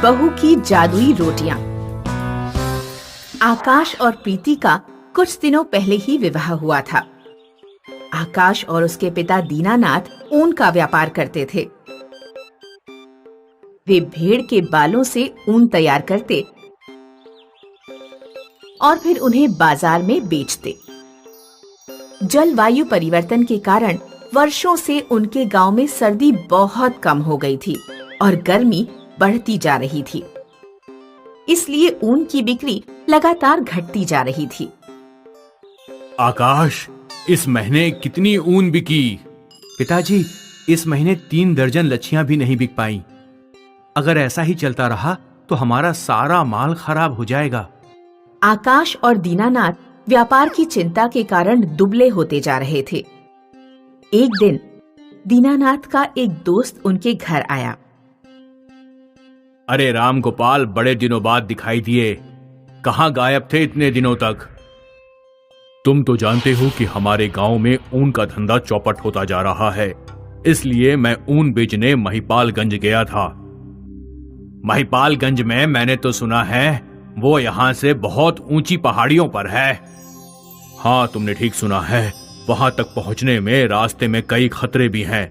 बहू की जादुई रोटियां। आकाश और प्रीति का कुछ दिनों पहले ही विवाह हुआ था। आकाश और उसके पिता दीनानाथ ऊन का व्यापार करते थे। वे भेड़ के बालों से ऊन तैयार करते और फिर उन्हें बाजार में बेचते। जलवायु परिवर्तन के कारण वर्षों से उनके गांव में सर्दी बहुत कम हो गई थी और गर्मी बढ़ती जा रही थी। इसलिए ऊन की बिक्री लगातार घटती जा रही थी। आकाश, इस महीने कितनी ऊन बिकी? पिताजी, इस महीने 3 दर्जन लच्छियां भी नहीं बिक पाई। अगर ऐसा ही चलता रहा तो हमारा सारा माल खराब हो जाएगा। आकाश और दीनानाथ व्यापार की चिंता के कारण दुबले होते जा रहे थे। एक दिन दीनानाथ का एक दोस्त उनके घर आया। अरे राम गोपाल, बड़े दिनों बाद दिखाई दिए। कहाँ गायब थे इतने दिनों तक? तुम तो जानते हो कि हमारे गांव में ऊन का धंधा चौपट होता जा रहा है, इसलिए मैं ऊन बेचने महिपालगंज गया था। महिपालगंज में मैंने तो सुना है वो यहां से बहुत ऊंची पहाड़ियों पर है। हाँ, तुमने ठीक सुना है। वहां तक पहुंचने में रास्ते में कई खतरे भी हैं,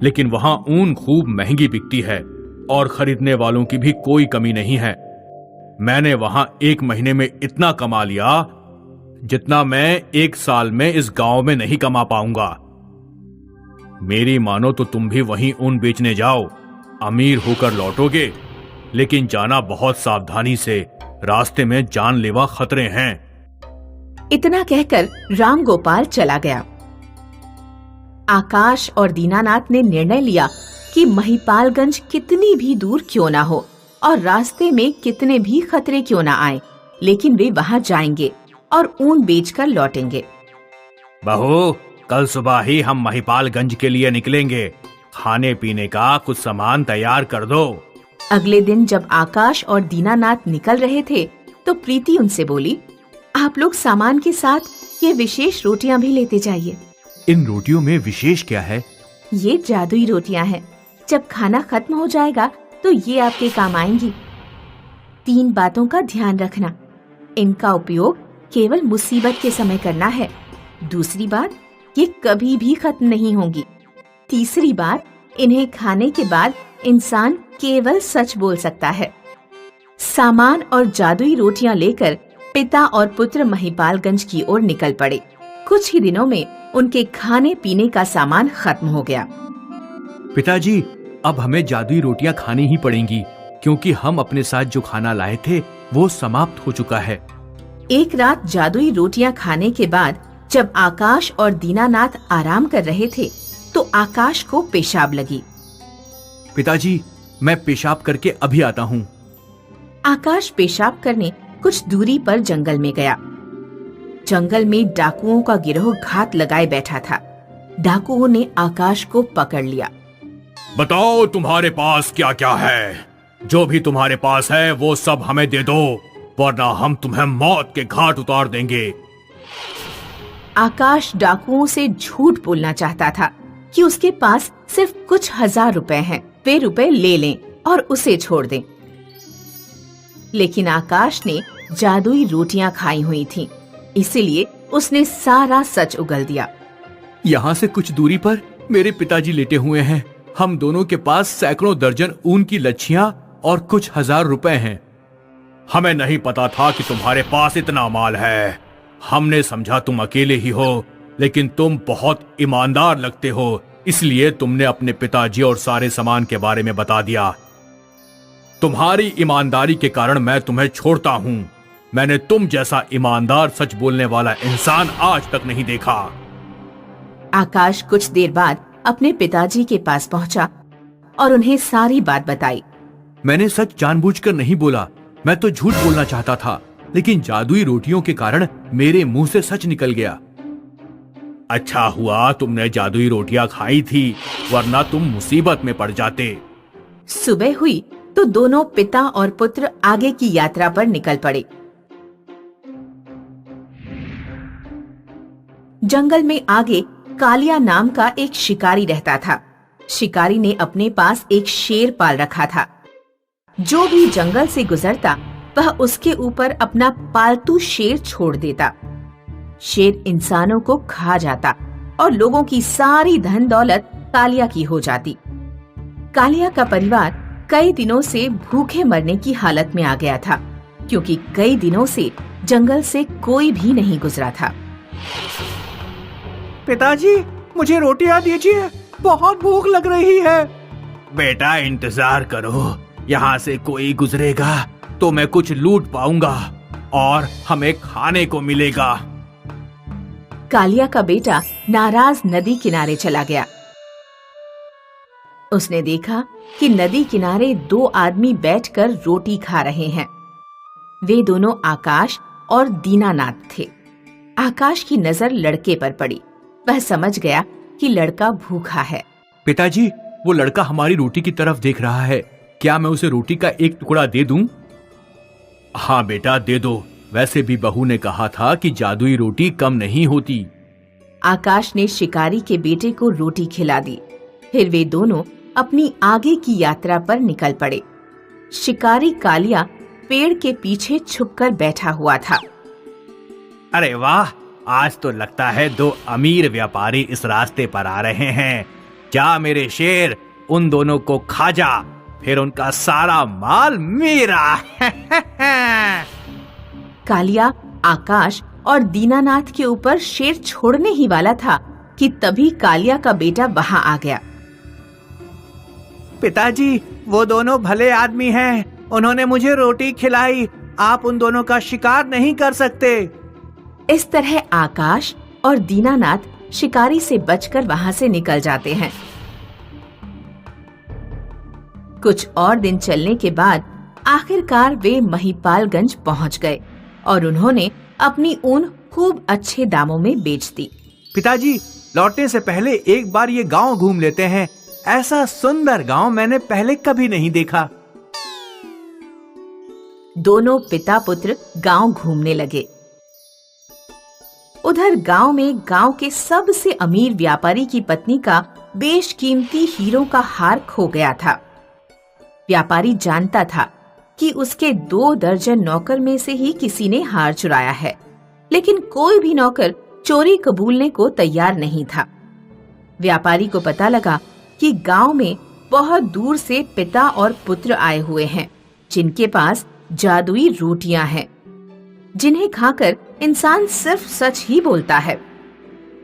लेकिन वहां ऊन खूब महंगी बिकती है और खरीदने वालों की भी कोई कमी नहीं है। मैंने वहां 1 महीने में इतना कमा लिया जितना मैं 1 साल में इस गांव में नहीं कमा पाऊंगा। मेरी मानो तो तुम भी वहीं ऊन बेचने जाओ, अमीर होकर लौटोगे, लेकिन जाना बहुत सावधानी से, रास्ते में जानलेवा खतरे हैं। इतना कहकर राम गोपाल चला गया। आकाश और दीनानाथ ने निर्णय लिया कि महिपालगंज कितनी भी दूर क्यों ना हो और रास्ते में कितने भी खतरे क्यों ना आए, लेकिन वे वहां जाएंगे और ऊन बेचकर लौटेंगे। बहू, कल सुबह ही हम महिपालगंज के लिए निकलेंगे। खाने पीने का कुछ सामान तैयार कर दो। अगले दिन जब आकाश और दीनानाथ निकल रहे थे तो प्रीति उनसे बोली, आप लोग सामान के साथ ये विशेष रोटियां भी लेते जाइए। इन रोटियों में विशेष क्या है? ये जादुई रोटियां हैं। जब खाना खत्म हो जाएगा तो ये आपके काम आएंगी। 3 बातों का ध्यान रखना। इनका उपयोग केवल मुसीबत के समय करना है। दूसरी बात, ये कभी भी खत्म नहीं होंगी। तीसरी बात, इन्हें खाने के बाद इंसान केवल सच बोल सकता है। सामान और जादुई रोटियां लेकर पिता और पुत्र महिपालगंज की ओर निकल पड़े। कुछ ही दिनों में उनके खाने पीने का सामान खत्म हो गया। पिताजी, अब हमें जादुई रोटियां खानी ही पड़ेंगी, क्योंकि हम अपने साथ जो खाना लाए थे वो समाप्त हो चुका है। एक रात जादुई रोटियां खाने के बाद जब आकाश और दीनानाथ आराम कर रहे थे तो आकाश को पेशाब लगी। पिताजी, मैं पेशाब करके अभी आता हूँ। आकाश पेशाब करने कुछ दूरी पर जंगल में गया। जंगल में डाकुओं का गिरोह घात लगाए बैठा था। डाकुओं ने आकाश को पकड़ लिया। बताओ, तुम्हारे पास क्या क्या है? जो भी तुम्हारे पास है वो सब हमें दे दो, वरना हम तुम्हें मौत के घाट उतार देंगे। आकाश डाकुओं से झूठ बोलना चाहता था कि उसके पास सिर्फ कुछ 1000 रुपए हैं, वे रुपए ले लें और उसे छोड़ दें। लेकिन आकाश ने जादुई रोटियां खाई हुई थीं, इसीलिए उसने सारा सच उगल दिया। यहाँ से कुछ दूरी पर मेरे पिताजी लेटे हुए हैं। हम दोनों के पास सैकड़ों दर्जन ऊन की लच्छियां और कुछ 1000 रुपए हैं। हमें नहीं पता था कि तुम्हारे पास इतना माल है। हमने समझा तुम अकेले ही हो, लेकिन तुम बहुत ईमानदार लगते हो, इसलिए तुमने अपने पिताजी और सारे सामान के बारे में बता दिया। तुम्हारी ईमानदारी के कारण मैं तुम्हें छोड़ता हूँ। मैंने तुम जैसा ईमानदार, सच बोलने वाला इंसान आज तक नहीं देखा। आकाश कुछ देर बाद अपने पिताजी के पास पहुंचा और उन्हें सारी बात बताई। मैंने सच जानबूझकर नहीं बोला, मैं तो झूठ बोलना चाहता था, लेकिन जादुई रोटियों के कारण मेरे मुंह से सच निकल गया। अच्छा हुआ तुमने जादुई रोटियां खाई थी, वरना तुम मुसीबत में पड़ जाते। सुबह हुई तो दोनों पिता और पुत्र आगे की यात्रा पर निकल पड़े। जंगल में आगे कालिया नाम का एक शिकारी रहता था। शिकारी ने अपने पास एक शेर पाल रखा था। जो भी जंगल से गुजरता वह उसके ऊपर अपना पालतू शेर छोड़ देता। शेर इंसानों को खा जाता और लोगों की सारी धन दौलत कालिया की हो जाती। कालिया का परिवार कई दिनों से भूखे मरने की हालत में आ गया था, क्योंकि कई दिनों से जंगल से कोई भी नहीं गुजरा था। पिताजी, मुझे रोटियां दीजिए, बहुत भूख लग रही है। बेटा इंतजार करो, यहाँ से कोई गुजरेगा तो मैं कुछ लूट पाऊंगा और हमें खाने को मिलेगा। कालिया का बेटा नाराज नदी किनारे चला गया। उसने देखा कि नदी किनारे दो आदमी बैठकर रोटी खा रहे हैं। वे दोनों आकाश और दीनानाथ थे। आकाश की नजर लड़के पर पड़ी। वह समझ गया कि लड़का भूखा है। पिताजी, वो लड़का हमारी रोटी की तरफ देख रहा है। क्या मैं उसे रोटी का एक टुकड़ा दे दूं? हाँ बेटा, दे दो। वैसे भी बहू ने कहा था कि जादुई रोटी कम नहीं होती। आकाश ने शिकारी के बेटे को रोटी खिला दी। फिर वे दोनों अपनी आगे की यात्रा पर निकल पड़े। शिकारी कालिया पेड़ के पीछे छुपकर बैठा हुआ था। अरे वाह, आज तो लगता है दो अमीर व्यापारी इस रास्ते पर आ रहे हैं। जा मेरे शेर, उन दोनों को खा जा, फिर उनका सारा माल मेरा। कालिया आकाश और दीनानाथ के ऊपर शेर छोड़ने ही वाला था कि तभी कालिया का बेटा वहां आ गया। पिताजी, वो दोनों भले आदमी हैं। उन्होंने मुझे रोटी खिलाई। आप उन दोनों का शिकार नहीं कर सकते। इस तरह आकाश और दीनानाथ शिकारी से बचकर वहां से निकल जाते हैं। कुछ और दिन चलने के बाद आखिरकार वे महिपालगंज पहुंच गए और उन्होंने अपनी ऊन खूब अच्छे दामों में बेच दी। पिताजी, लौटने से पहले एक बार ये गांव घूम लेते हैं। ऐसा सुंदर गांव मैंने पहले कभी नहीं देखा। दोनों पिता पुत्र गांव घूमने लगे। उधर गांव में गांव के सबसे अमीर व्यापारी की पत्नी का बेशकीमती हीरों का हार खो गया था। व्यापारी जानता था कि उसके 2 दर्जन नौकर में से ही किसी ने हार चुराया है, लेकिन कोई भी नौकर चोरी कबूलने को तैयार नहीं था। व्यापारी को पता लगा कि गांव में बहुत दूर से पिता और पुत्र आए हुए हैं, जिनके पास जादुई रोटियां हैं, जिन्हें खाकर इंसान सिर्फ सच ही बोलता है।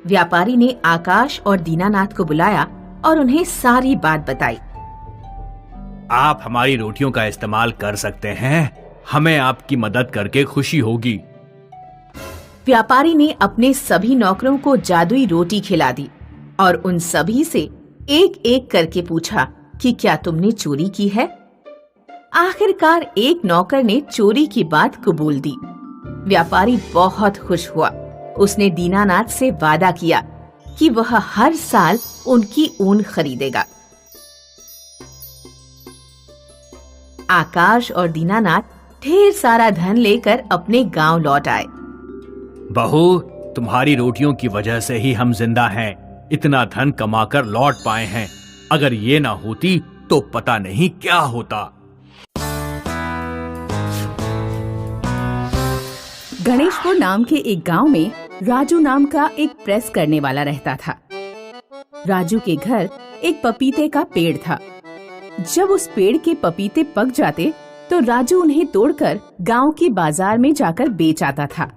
व्यापारी ने आकाश और दीनानाथ को बुलाया और उन्हें सारी बात बताई। आप हमारी रोटियों का इस्तेमाल कर सकते हैं। हमें आपकी मदद करके खुशी होगी। व्यापारी ने अपने सभी नौकरों को जादुई रोटी खिला दी और उन सभी से एक एक करके पूछा कि क्या तुमने चोरी की है। आखिरकार एक नौकर ने चोरी की बात कबूल दी। व्यापारी बहुत खुश हुआ। उसने दीनानाथ से वादा किया कि वह हर साल उनकी ऊन खरीदेगा। आकाश और दीनानाथ ढेर सारा धन लेकर अपने गांव लौट आए। बहू, तुम्हारी रोटियों की वजह से ही हम जिंदा हैं। इतना धन कमाकर लौट पाए हैं। अगर ये ना होती तो पता नहीं क्या होता। गणेशपुर नाम के एक गांव में राजू नाम का एक प्रेस करने वाला रहता था। राजू के घर एक पपीते का पेड़ था। जब उस पेड़ के पपीते पक जाते तो राजू उन्हें तोड़कर गांव की बाजार में जाकर बेच आता था।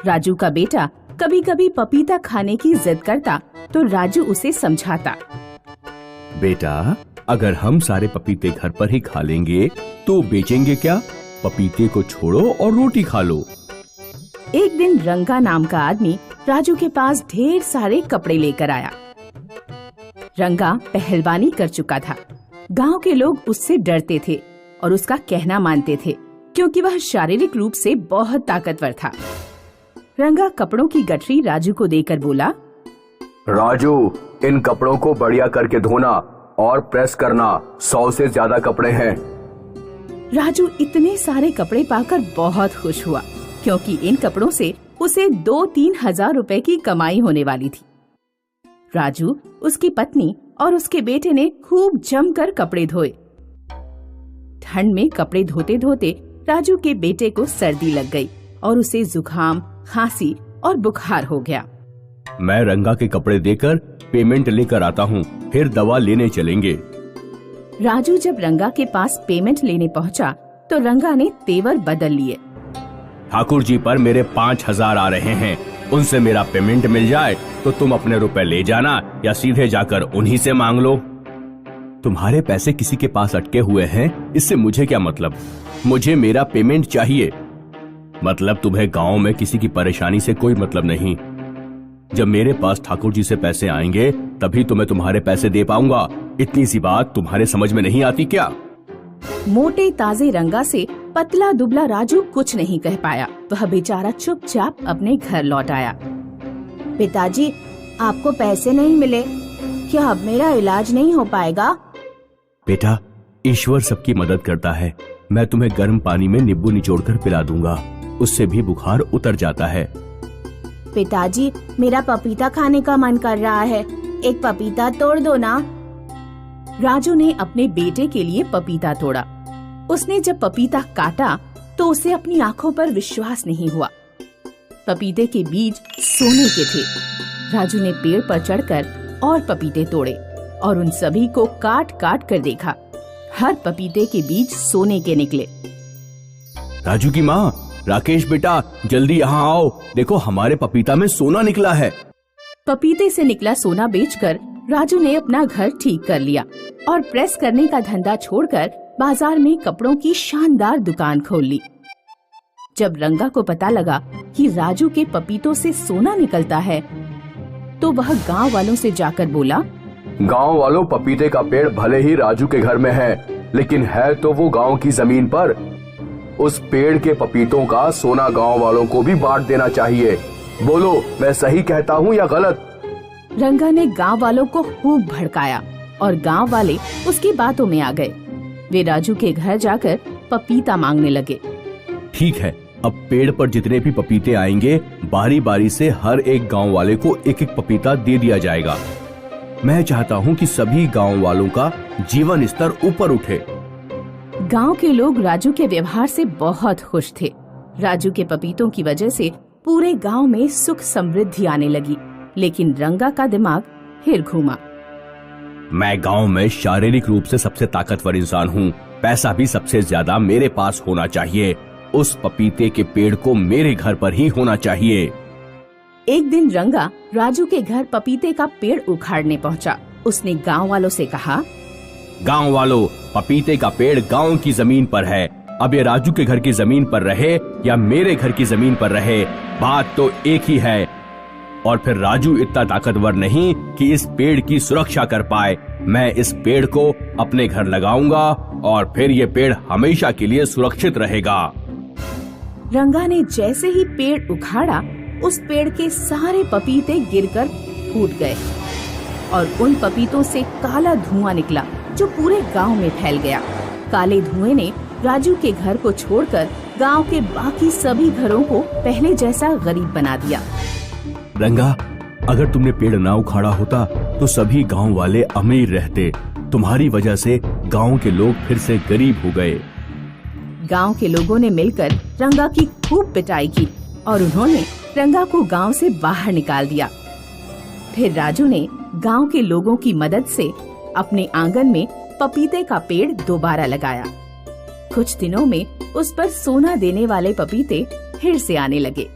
राजू का बेटा कभी कभी पपीता खाने की जिद करता तो राजू उसे समझाता। बेटा, अगर हम सारे पपीते घर पर ही खा लेंगे तो बेचेंगे क्या? पपीते को छोड़ो और रोटी खा लो। एक दिन रंगा नाम का आदमी राजू के पास ढेर सारे कपड़े लेकर आया। रंगा पहलवानी कर चुका था। गांव के लोग उससे डरते थे और उसका कहना मानते थे, क्योंकि वह शारीरिक रूप से बहुत ताकतवर था। रंगा कपड़ों की गठरी राजू को देकर बोला, राजू, इन कपड़ों को बढ़िया करके धोना और प्रेस करना। 100 से ज्यादा कपड़े हैं। राजू इतने सारे कपड़े पाकर बहुत खुश हुआ, क्योंकि इन कपड़ों से उसे 2-3 हजार रुपए की कमाई होने वाली थी। राजू, उसकी पत्नी और उसके बेटे ने खूब जमकर कपड़े धोए। ठंड में कपड़े धोते धोते राजू के बेटे को सर्दी लग गई और उसे जुकाम, खांसी और बुखार हो गया। मैं रंगा के कपड़े देकर पेमेंट लेकर आता हूँ, फिर दवा लेने चलेंगे। राजू जब रंगा के पास पेमेंट लेने पहुंचा तो रंगा ने तेवर बदल लिए। ठाकुर जी पर मेरे 5,000 आ रहे हैं, उनसे मेरा पेमेंट मिल जाए तो तुम अपने रुपए ले जाना या सीधे जाकर उन्हीं से मांग लो। तुम्हारे पैसे किसी के पास अटके हुए हैं, इससे मुझे क्या मतलब? मुझे मेरा पेमेंट चाहिए। मतलब तुम्हें गांव में किसी की परेशानी से कोई मतलब नहीं। जब मेरे पास ठाकुर जी से पैसे आएंगे तभी तो मैं तुम्हारे पैसे दे पाऊंगा। इतनी सी बात तुम्हारे समझ में नहीं आती क्या? मोटे ताजे रंगा से पतला दुबला राजू कुछ नहीं कह पाया। वह बेचारा चुपचाप अपने घर लौट आया। पिताजी, आपको पैसे नहीं मिले, क्या अब मेरा इलाज नहीं हो पाएगा? बेटा, ईश्वर सबकी मदद करता है। मैं तुम्हें गर्म पानी में नींबू निचोड़कर पिला दूंगा, उससे भी बुखार उतर जाता है। पिताजी, मेरा पपीता खाने का मन कर रहा है, एक पपीता तोड़ दो ना। राजू ने अपने बेटे के लिए पपीता तोड़ा। उसने जब पपीता काटा तो उसे अपनी आंखों पर विश्वास नहीं हुआ। पपीते के बीज सोने के थे। राजू ने पेड़ पर चढ़कर और पपीते तोड़े और उन सभी को काट काट कर देखा। हर पपीते के बीज सोने के निकले। राजू की माँ, राकेश बेटा, जल्दी यहाँ आओ, देखो हमारे पपीता में सोना निकला है। पपीते से निकला सोना बेचकर राजू ने अपना घर ठीक कर लिया और प्रेस करने का धंधा छोड़कर बाजार में कपड़ों की शानदार दुकान खोल ली। जब रंगा को पता लगा कि राजू के पपीतों से सोना निकलता है तो वह गांव वालों से जाकर बोला, गांव वालों, पपीते का पेड़ भले ही राजू के घर में है, लेकिन है तो वो गांव की जमीन पर। उस पेड़ के पपीतों का सोना गांव वालों को भी बांट देना चाहिए। बोलो, मैं सही कहता हूँ या गलत? रंगा ने गांव वालों को खूब भड़काया और गांव वाले उसकी बातों में आ गए। वे राजू के घर जाकर पपीता मांगने लगे। ठीक है, अब पेड़ पर जितने भी पपीते आएंगे बारी बारी से हर एक गांव वाले को एक एक पपीता दे दिया जाएगा। मैं चाहता हूं कि सभी गांव वालों का जीवन स्तर ऊपर उठे। गांव के लोग राजू के व्यवहार से बहुत खुश थे। राजू के पपीतों की वजह से पूरे गांव में सुख समृद्धि आने लगी, लेकिन रंगा का दिमाग फिर घूमा। मैं गांव में शारीरिक रूप से सबसे ताकतवर इंसान हूँ, पैसा भी सबसे ज्यादा मेरे पास होना चाहिए। उस पपीते के पेड़ को मेरे घर पर ही होना चाहिए। एक दिन रंगा राजू के घर पपीते का पेड़ उखाड़ने पहुंचा। उसने गांव वालों से कहा, गांव वालों, पपीते का पेड़ गांव की जमीन पर है। अब ये राजू के घर की जमीन पर रहे या मेरे घर की जमीन पर रहे, बात तो एक ही है। और फिर राजू इतना ताकतवर नहीं कि इस पेड़ की सुरक्षा कर पाए। मैं इस पेड़ को अपने घर लगाऊंगा और फिर ये पेड़ हमेशा के लिए सुरक्षित रहेगा। रंगा ने जैसे ही पेड़ उखाड़ा, उस पेड़ के सारे पपीते गिरकर फूट गए और उन पपीतों से काला धुआं निकला जो पूरे गांव में फैल गया। काले धुएं ने राजू के घर को छोड़कर गांव के बाकी सभी घरों को पहले जैसा गरीब बना दिया। रंगा, अगर तुमने पेड़ ना उखाड़ा होता तो सभी गांव वाले अमीर रहते। तुम्हारी वजह से गांव के लोग फिर से गरीब हो गए। गांव के लोगों ने मिलकर रंगा की खूब पिटाई की और उन्होंने रंगा को गांव से बाहर निकाल दिया। फिर राजू ने गांव के लोगों की मदद से अपने आंगन में पपीते का पेड़ दोबारा लगाया। कुछ दिनों में उस पर सोना देने वाले पपीते फिर से आने लगे।